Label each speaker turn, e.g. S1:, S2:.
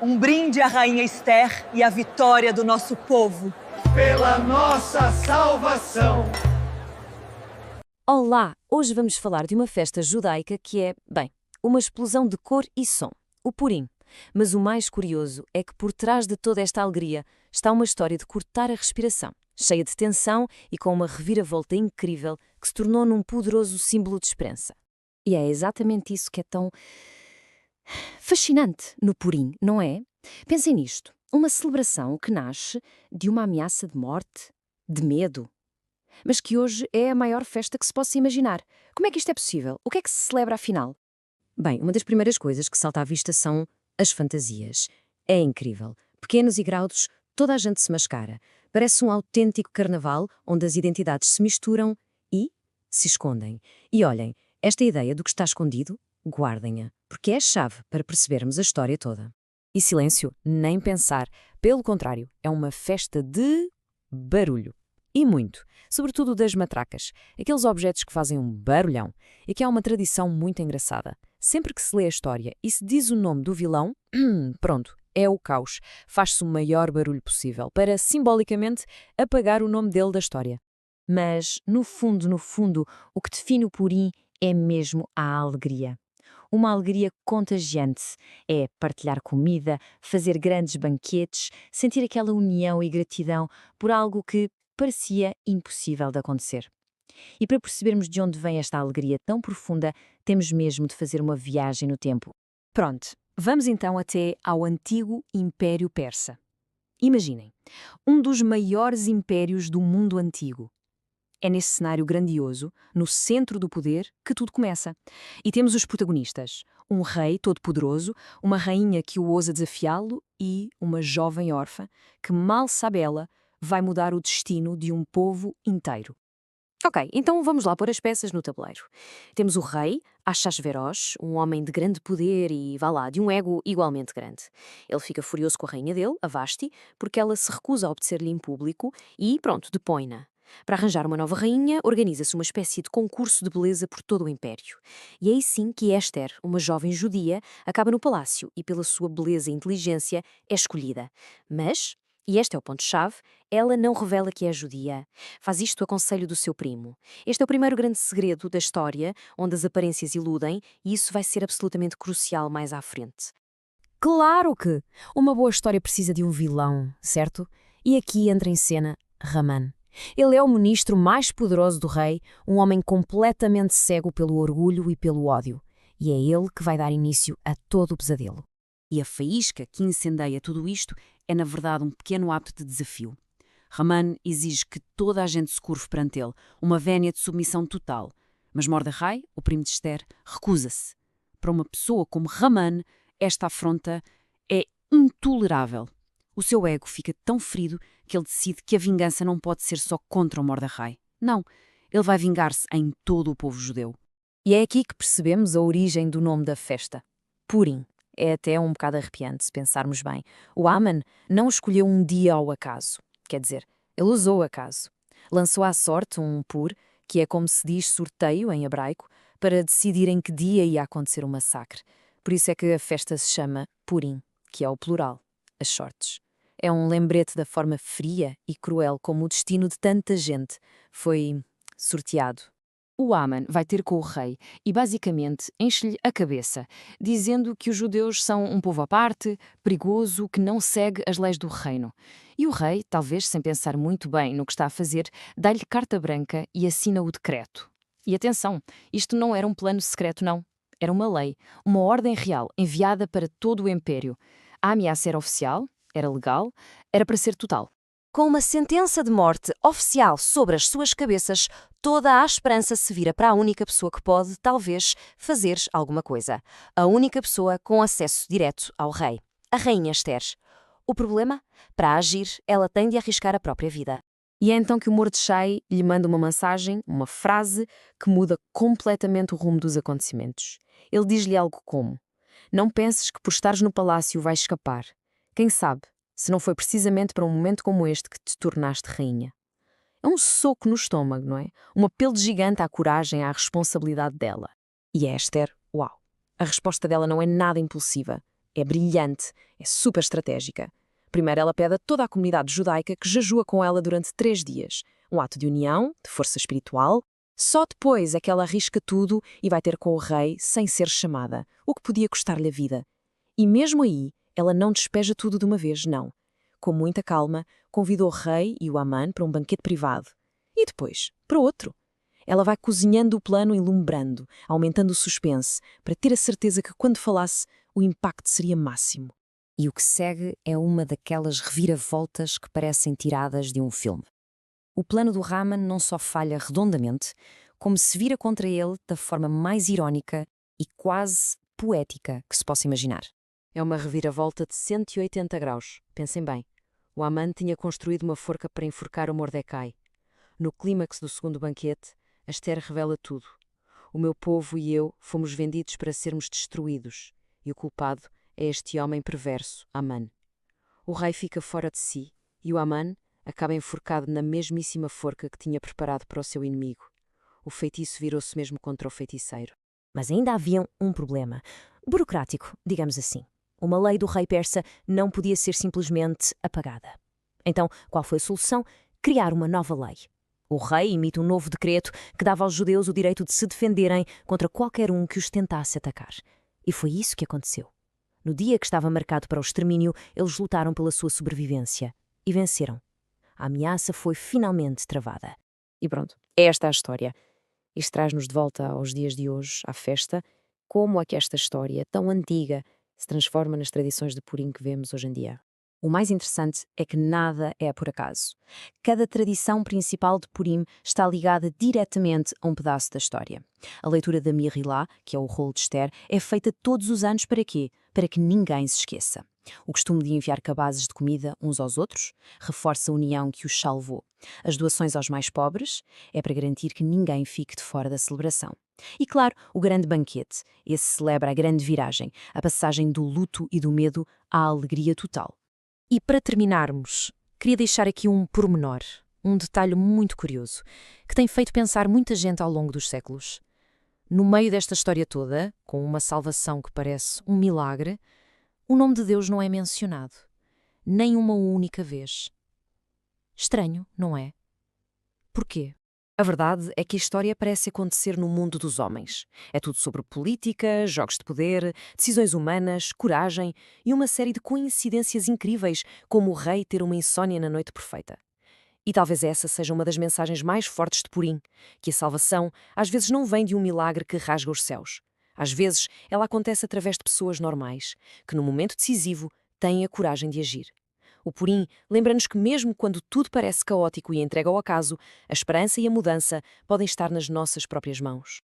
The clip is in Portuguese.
S1: Um brinde à Rainha Esther e à vitória do nosso povo.
S2: Pela nossa salvação.
S3: Olá! Hoje vamos falar de uma festa judaica que é, bem, uma explosão de cor e som, o Purim. Mas o mais curioso é que por trás de toda esta alegria está uma história de cortar a respiração, cheia de tensão e com uma reviravolta incrível que se tornou num poderoso símbolo de esperança. E é exatamente isso que é tão fascinante no Purim, não é? Pensem nisto, uma celebração que nasce de uma ameaça de morte, de medo, mas que hoje é a maior festa que se possa imaginar. Como é que isto é possível? O que é que se celebra afinal? Bem, uma das primeiras coisas que salta à vista são as fantasias. É incrível. Pequenos e graúdos, toda a gente se mascara. Parece um autêntico carnaval onde as identidades se misturam e se escondem. E olhem, esta ideia do que está escondido, guardem-a, porque é a chave para percebermos a história toda. E silêncio, nem pensar. Pelo contrário, é uma festa de barulho. E muito, sobretudo das matracas, aqueles objetos que fazem um barulhão, e que há uma tradição muito engraçada. Sempre que se lê a história e se diz o nome do vilão, pronto, é o caos. Faz-se o maior barulho possível para, simbolicamente, apagar o nome dele da história. Mas, no fundo, o que define o Purim é mesmo a alegria. Uma alegria contagiante. É partilhar comida, fazer grandes banquetes, sentir aquela união e gratidão por algo que parecia impossível de acontecer. E para percebermos de onde vem esta alegria tão profunda, temos mesmo de fazer uma viagem no tempo. Pronto, vamos então até ao antigo Império Persa. Imaginem, um dos maiores impérios do mundo antigo. É nesse cenário grandioso, no centro do poder, que tudo começa. E temos os protagonistas. Um rei todo-poderoso, uma rainha que o ousa desafiá-lo e uma jovem órfã que, mal sabe ela, vai mudar o destino de um povo inteiro. Ok, então vamos lá pôr as peças no tabuleiro. Temos o rei, Ahasverosh, um homem de grande poder e, vá lá, de um ego igualmente grande. Ele fica furioso com a rainha dele, a Vashti, porque ela se recusa a obedecer-lhe em público e, pronto, depõe-na. Para arranjar uma nova rainha, organiza-se uma espécie de concurso de beleza por todo o império. E é aí sim que Esther, uma jovem judia, acaba no palácio e, pela sua beleza e inteligência, é escolhida. Mas, e este é o ponto-chave, ela não revela que é judia. Faz isto a conselho do seu primo. Este é o primeiro grande segredo da história, onde as aparências iludem, e isso vai ser absolutamente crucial mais à frente. Claro que uma boa história precisa de um vilão, certo? E aqui entra em cena Haman. Ele é o ministro mais poderoso do rei, um homem completamente cego pelo orgulho e pelo ódio. E é ele que vai dar início a todo o pesadelo. E a faísca que incendeia tudo isto é, na verdade, um pequeno ato de desafio. Haman exige que toda a gente se curve perante ele, uma vénia de submissão total. Mas Mordecai, o primo de Esther, recusa-se. Para uma pessoa como Haman, esta afronta é intolerável. O seu ego fica tão ferido que ele decide que a vingança não pode ser só contra o Mordecai. Não, ele vai vingar-se em todo o povo judeu. E é aqui que percebemos a origem do nome da festa. Purim. É até um bocado arrepiante se pensarmos bem. O Haman não escolheu um dia ao acaso. Quer dizer, ele usou o acaso. Lançou à sorte um pur, que é como se diz sorteio em hebraico, para decidir em que dia ia acontecer o massacre. Por isso é que a festa se chama Purim, que é o plural, as sortes. É um lembrete da forma fria e cruel como o destino de tanta gente foi sorteado. O Haman vai ter com o rei e basicamente enche-lhe a cabeça, dizendo que os judeus são um povo à parte, perigoso, que não segue as leis do reino. E o rei, talvez sem pensar muito bem no que está a fazer, dá-lhe carta branca e assina o decreto. E atenção, isto não era um plano secreto, não. Era uma lei, uma ordem real enviada para todo o império. A ameaça era oficial, era legal, era para ser total. Com uma sentença de morte oficial sobre as suas cabeças, toda a esperança se vira para a única pessoa que pode, talvez, fazer alguma coisa. A única pessoa com acesso direto ao rei, a rainha Esther. O problema? Para agir, ela tem de arriscar a própria vida. E é então que o Mordecai lhe manda uma mensagem, uma frase, que muda completamente o rumo dos acontecimentos. Ele diz-lhe algo como: não penses que por estares no palácio vais escapar. Quem sabe, se não foi precisamente para um momento como este que te tornaste rainha. É um soco no estômago, não é? Um apelo gigante à coragem, à responsabilidade dela. E a Esther, uau! A resposta dela não é nada impulsiva. É brilhante, é super estratégica. Primeiro ela pede a toda a comunidade judaica que jejua com ela durante 3 dias. Um ato de união, de força espiritual. Só depois é que ela arrisca tudo e vai ter com o rei sem ser chamada, o que podia custar-lhe a vida. E mesmo aí, ela não despeja tudo de uma vez, não. Com muita calma, convidou o rei e o Amã para um banquete privado. E depois, para outro. Ela vai cozinhando o plano e lumbrando, aumentando o suspense, para ter a certeza que quando falasse, o impacto seria máximo. E o que segue é uma daquelas reviravoltas que parecem tiradas de um filme. O plano do Haman não só falha redondamente, como se vira contra ele da forma mais irónica e quase poética que se possa imaginar. É uma reviravolta de 180 graus. Pensem bem. O Haman tinha construído uma forca para enforcar o Mordecai. No clímax do segundo banquete, a Esther revela tudo. O meu povo e eu fomos vendidos para sermos destruídos, e o culpado é este homem perverso, Haman. O rei fica fora de si, e o Haman acaba enforcado na mesmíssima forca que tinha preparado para o seu inimigo. O feitiço virou-se mesmo contra o feiticeiro. Mas ainda havia um problema. Burocrático, digamos assim. Uma lei do rei persa não podia ser simplesmente apagada. Então, qual foi a solução? Criar uma nova lei. O rei emite um novo decreto que dava aos judeus o direito de se defenderem contra qualquer um que os tentasse atacar. E foi isso que aconteceu. No dia que estava marcado para o extermínio, eles lutaram pela sua sobrevivência e venceram. A ameaça foi finalmente travada. E pronto, é esta a história. Isto traz-nos de volta aos dias de hoje, à festa, como é que esta história tão antiga se transforma nas tradições de Purim que vemos hoje em dia. O mais interessante é que nada é por acaso. Cada tradição principal de Purim está ligada diretamente a um pedaço da história. A leitura da Mihilá, que é o rolo de Esther, é feita todos os anos para quê? Para que ninguém se esqueça. O costume de enviar cabazes de comida uns aos outros reforça a união que os salvou. As doações aos mais pobres é para garantir que ninguém fique de fora da celebração. E claro, o grande banquete. Esse celebra a grande viragem, a passagem do luto e do medo à alegria total. E para terminarmos, queria deixar aqui um pormenor, um detalhe muito curioso, que tem feito pensar muita gente ao longo dos séculos. No meio desta história toda, com uma salvação que parece um milagre, o nome de Deus não é mencionado, nem uma única vez. Estranho, não é? Porquê? A verdade é que a história parece acontecer no mundo dos homens. É tudo sobre política, jogos de poder, decisões humanas, coragem e uma série de coincidências incríveis, como o rei ter uma insônia na noite perfeita. E talvez essa seja uma das mensagens mais fortes de Purim, que a salvação às vezes não vem de um milagre que rasga os céus. Às vezes ela acontece através de pessoas normais, que no momento decisivo têm a coragem de agir. O Purim lembra-nos que mesmo quando tudo parece caótico e entregue ao acaso, a esperança e a mudança podem estar nas nossas próprias mãos.